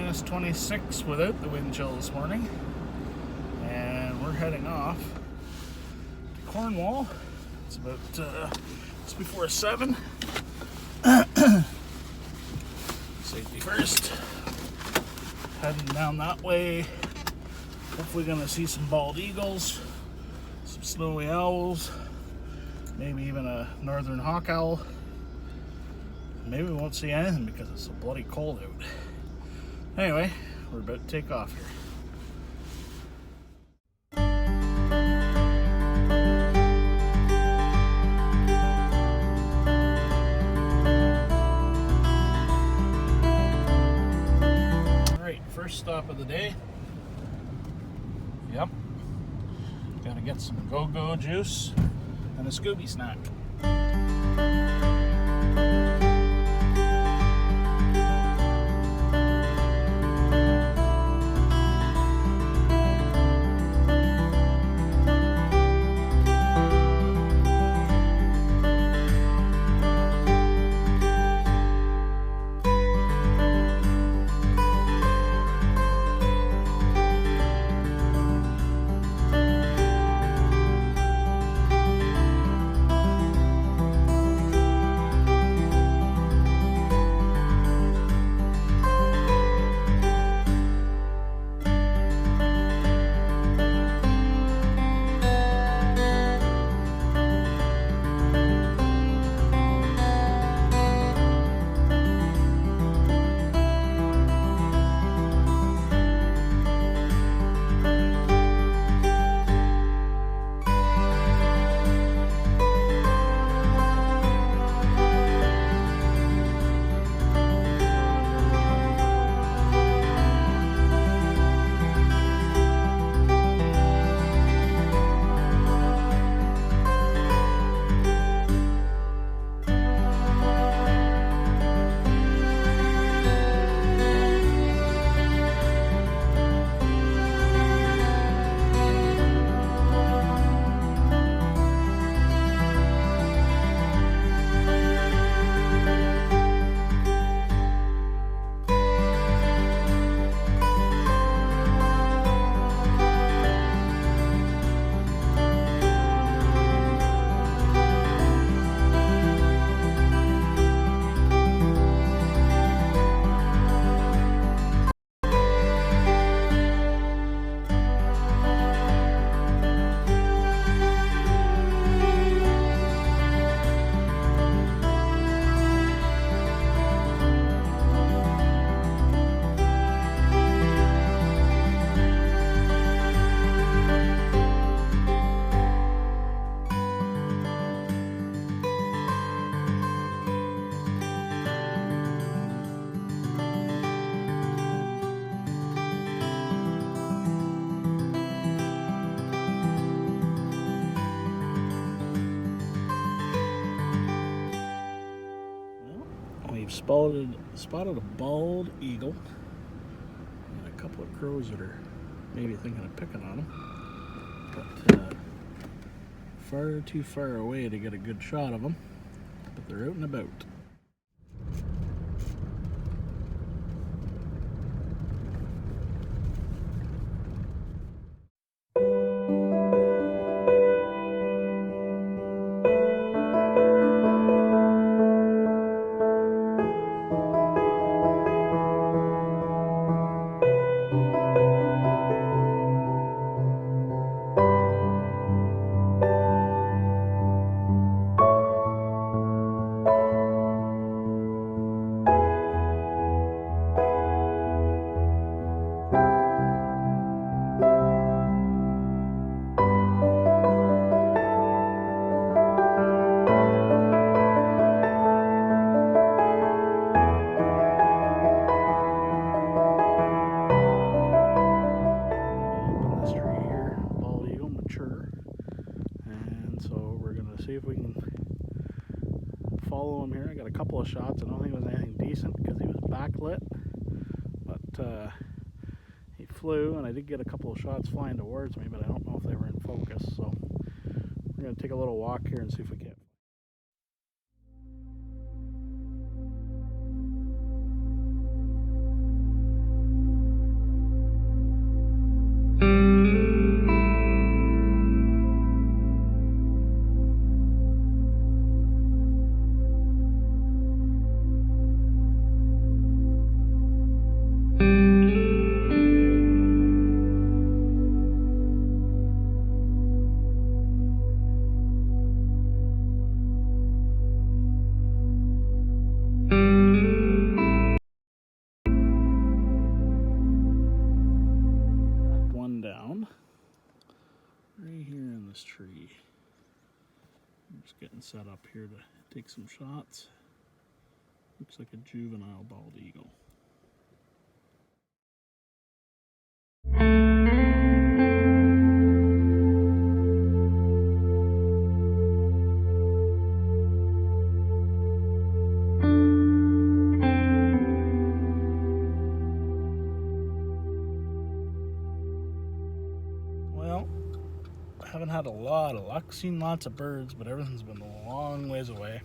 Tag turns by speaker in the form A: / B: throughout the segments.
A: -26 without the wind chill this morning, and we're heading off to Cornwall. It's about it's before 7. Safety first. Heading down that way. Hopefully gonna see some bald eagles, some snowy owls, maybe even a northern hawk owl. Maybe we won't see anything because it's so bloody cold out. Anyway, we're about to take off here. Alright, first stop of the day. Yep. Gotta get some go-go juice and a Scooby snack. We've spotted a bald eagle and a couple of crows that are maybe thinking of picking on them, but far too far away to get a good shot of them, but they're out and about. See if we can follow him here. I got a couple of shots. I don't think it was anything decent because he was backlit, but he flew, and I did get a couple of shots flying towards me, but I don't know if they were in focus. So we're going to take a little walk here and see if we can. this tree. I'm just getting set up here to take some shots. Looks like a juvenile bald eagle. Well, I haven't had a lot of luck, seen lots of birds, but everything's been a long ways away.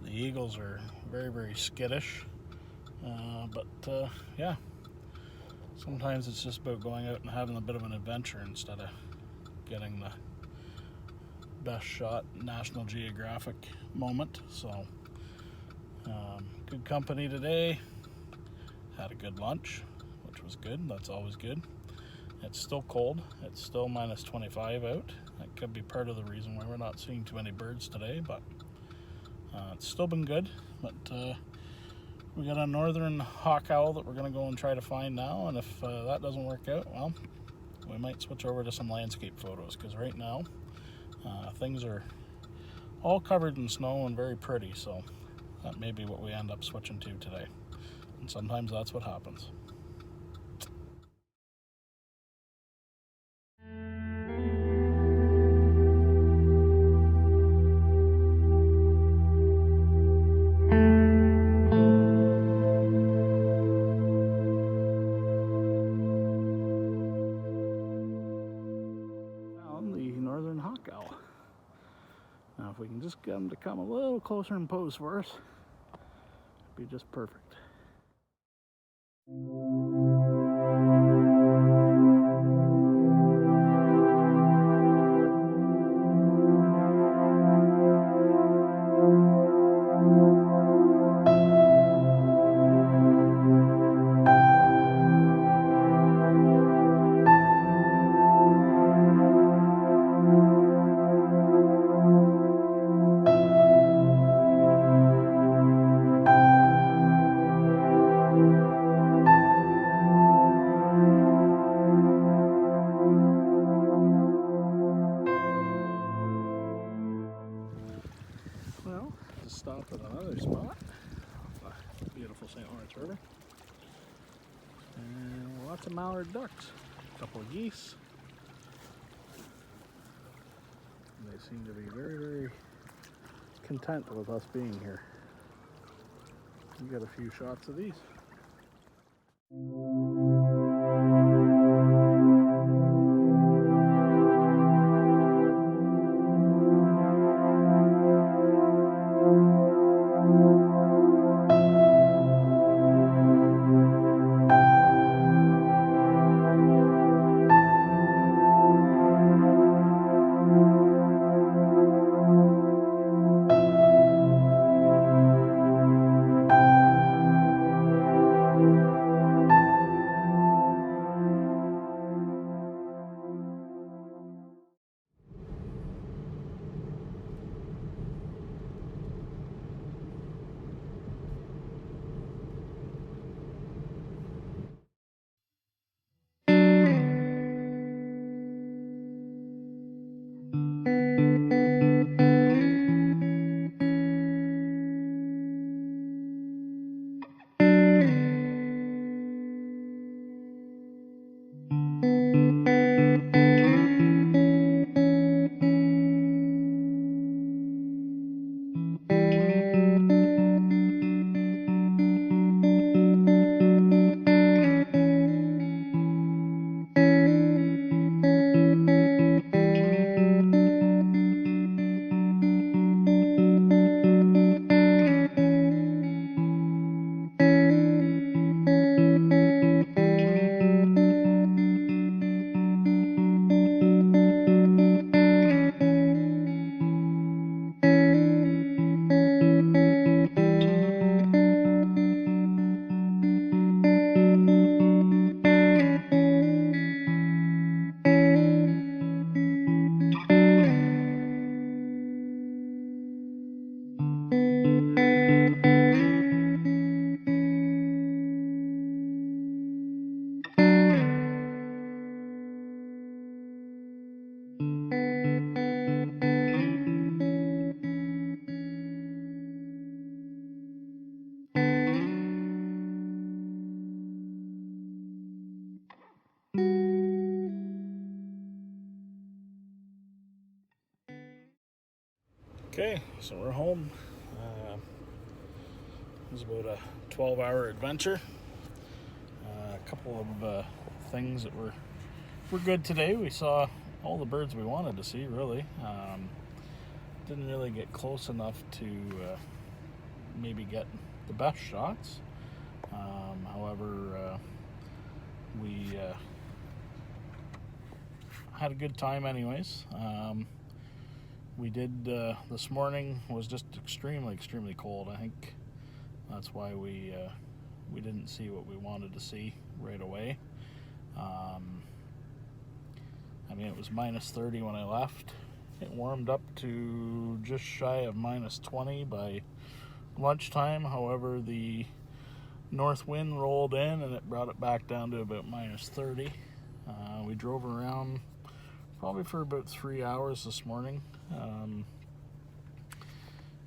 A: The eagles are very, very skittish, yeah, sometimes it's just about going out and having a bit of an adventure instead of getting the best shot National Geographic moment. So good company today, had a good lunch, which was good. That's always good. It's still cold, it's still minus 25 out. That could be part of the reason why we're not seeing too many birds today, but it's still been good. But we got a northern hawk owl that we're going to go and try to find now, and if that doesn't work out, well, we might switch over to some landscape photos, because right now things are all covered in snow and very pretty, so that may be what we end up switching to today. And sometimes that's what happens. Found the northern hawk owl. Now if we can just get him to come a little closer and pose for us, it'd be just perfect. Well, just stopped at another spot, the beautiful St. Lawrence River, and lots of mallard ducks, a couple of geese. And they seem to be very, very content with us being here. We got a few shots of these. Okay, so we're home. It was about a 12-hour adventure. A couple of things that were good today. We saw all the birds we wanted to see, really. Didn't really get close enough to maybe get the best shots. However, we had a good time anyways. We did, this morning was just extremely cold. I think that's why we didn't see what we wanted to see right away. I mean, it was minus 30 when I left. It warmed up to just shy of minus 20 by lunchtime. However, the north wind rolled in and it brought it back down to about minus 30. We drove around probably for about 3 hours this morning,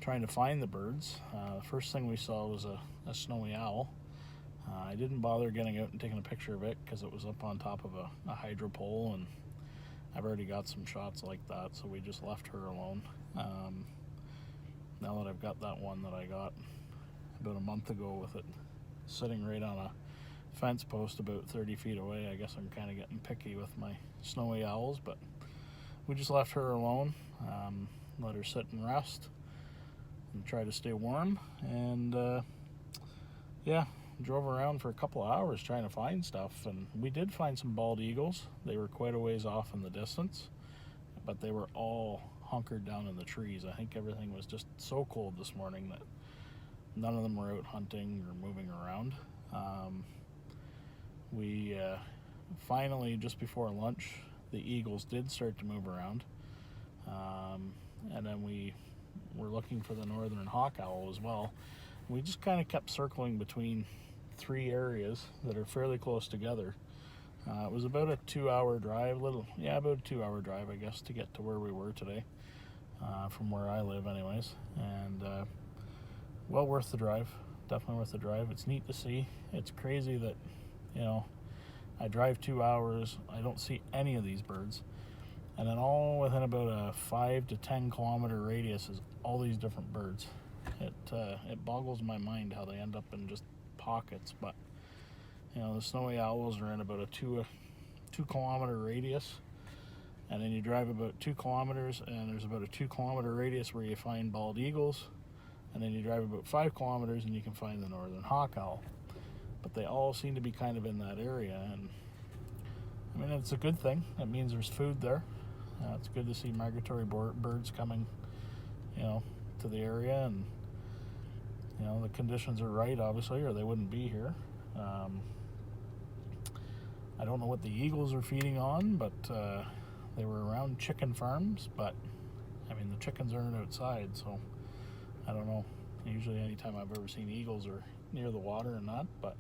A: trying to find the birds. The first thing we saw was a snowy owl. I didn't bother getting out and taking a picture of it because it was up on top of a hydro pole, and I've already got some shots like that, so we just left her alone. Now that I've got that one that I got about a month ago with it sitting right on a fence post about 30 feet away, I guess I'm kind of getting picky with my snowy owls, but we just left her alone, let her sit and rest and try to stay warm, and yeah, drove around for a couple of hours trying to find stuff, and we did find some bald eagles. They were quite a ways off in the distance, but they were all hunkered down in the trees. I think everything was just so cold this morning that none of them were out hunting or moving around. We finally, just before lunch, the eagles did start to move around, and then we were looking for the northern hawk owl as well. We just kind of kept circling between three areas that are fairly close together. It was about a 2-hour drive, about a 2-hour drive, I guess, to get to where we were today, from where I live anyways, and well worth the drive, definitely worth the drive. It's neat to see. It's crazy that, I drive 2 hours, I don't see any of these birds, and then all within about a 5 to 10 kilometer radius is all these different birds. It boggles my mind how they end up in just pockets, but the snowy owls are in about a 2 kilometer radius, and then you drive about 2 kilometers and there's about a 2 kilometer radius where you find bald eagles, and then you drive about 5 kilometers and you can find the northern hawk owl. But they all seem to be kind of in that area, and I mean, it's a good thing. It means there's food there. It's good to see migratory birds coming to the area, and the conditions are right, obviously, or they wouldn't be here. I don't know what the eagles are feeding on, but they were around chicken farms, but I mean, the chickens aren't outside, so I don't know. Usually anytime I've ever seen eagles are near the water and that, but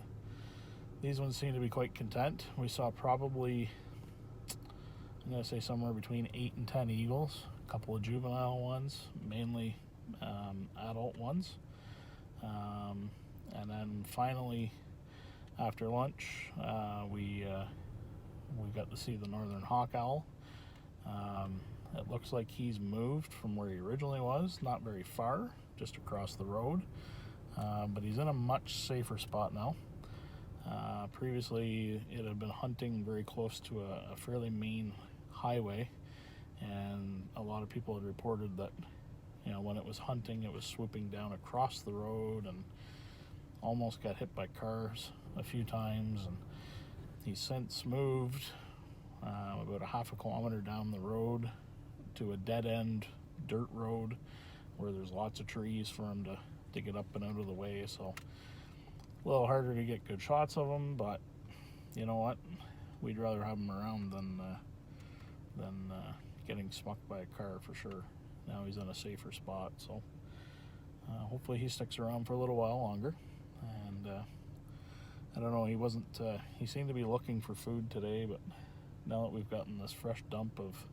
A: these ones seem to be quite content. We saw probably, I'm going to say, somewhere between 8 and 10 eagles, a couple of juvenile ones, mainly adult ones. And then finally, after lunch, we got to see the northern hawk owl. It looks like he's moved from where he originally was, not very far, just across the road, but he's in a much safer spot now. Previously, it had been hunting very close to a fairly main highway, and a lot of people had reported that when it was hunting, it was swooping down across the road and almost got hit by cars a few times, and he's since moved about a half a kilometer down the road to a dead-end dirt road where there's lots of trees for him to get up and out of the way, so a little harder to get good shots of him, but you know what? We'd rather have him around than getting smucked by a car for sure. Now he's in a safer spot, so hopefully he sticks around for a little while longer. And I don't know, he seemed to be looking for food today, but now that we've gotten this fresh dump of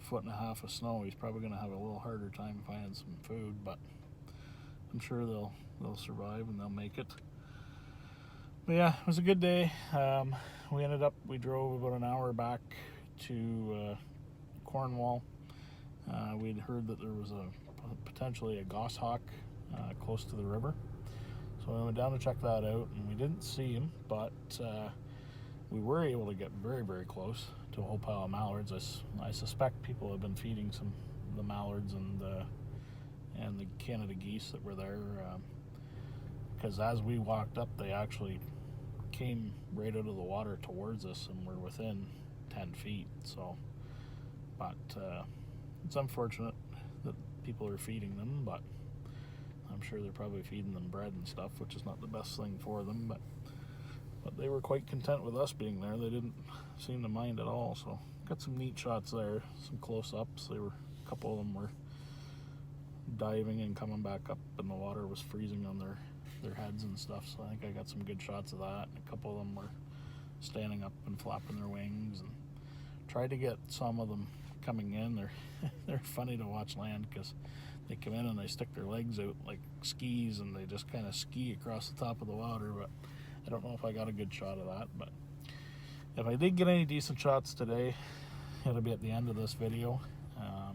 A: 1.5 feet of snow, he's probably going to have a little harder time finding some food, but I'm sure they'll survive and they'll make it. But yeah, it was a good day. We drove about an hour back to Cornwall. We'd heard that there was potentially a goshawk close to the river. So we went down to check that out, and we didn't see him, but we were able to get very, very close to a whole pile of mallards. I suspect people have been feeding the mallards and the Canada geese that were there, because as we walked up, they actually came right out of the water towards us and were within 10 feet. So, but it's unfortunate that people are feeding them, but I'm sure they're probably feeding them bread and stuff, which is not the best thing for them, but they were quite content with us being there. They didn't seem to mind at all. So got some neat shots there, some close-ups. A couple of them were diving and coming back up, and the water was freezing on their heads and stuff. So I think I got some good shots of that. And a couple of them were standing up and flapping their wings, and tried to get some of them coming in. They're funny to watch land, because they come in and they stick their legs out like skis, and they just kind of ski across the top of the water. But I don't know if I got a good shot of that. But if I did get any decent shots today, it'll be at the end of this video.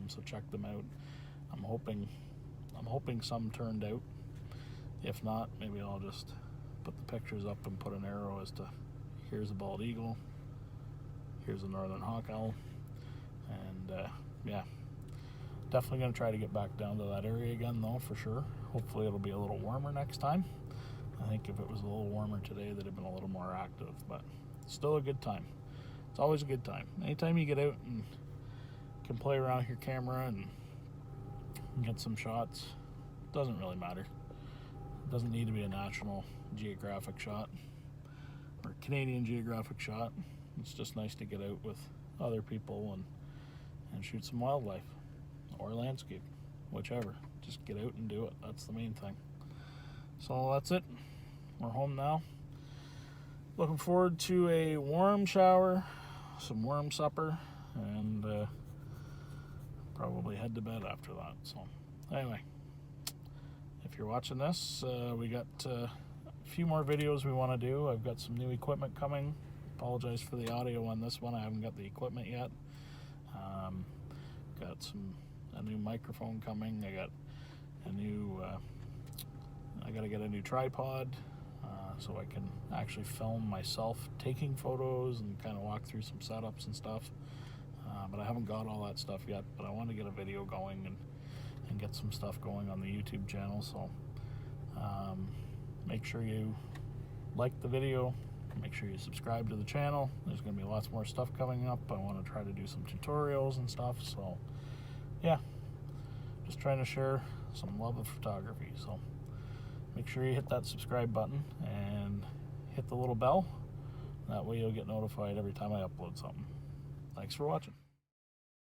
A: So check them out. I'm hoping some turned out. If not, maybe I'll just put the pictures up and put an arrow as to here's a bald eagle, here's a northern hawk owl, and yeah, definitely going to try to get back down to that area again, though, for sure. Hopefully it'll be a little warmer next time. I think if it was a little warmer today, they'd have been a little more active, but still a good time. It's always a good time. Anytime you get out and can play around with your camera and get some shots, doesn't really matter. It doesn't need to be a National Geographic shot or Canadian Geographic shot. It's just nice to get out with other people and shoot some wildlife or landscape, whichever. Just get out and do it. That's the main thing. So that's it. We're home now. Looking forward to a warm shower, some warm supper, and probably head to bed after that. So anyway, if you're watching this, we got a few more videos we want to do. I've got some new equipment coming. Apologize for the audio on this one. I haven't got the equipment yet. Got a new microphone coming. I got a new I got to get a new tripod, so I can actually film myself taking photos and kind of walk through some setups and stuff. But I haven't got all that stuff yet, but I want to get a video going and get some stuff going on the YouTube channel. So make sure you like the video, make sure you subscribe to the channel. There's going to be lots more stuff coming up. I want to try to do some tutorials and stuff. So yeah, just trying to share some love of photography. So make sure you hit that subscribe button and hit the little bell. That way you'll get notified every time I upload something. Thanks for watching.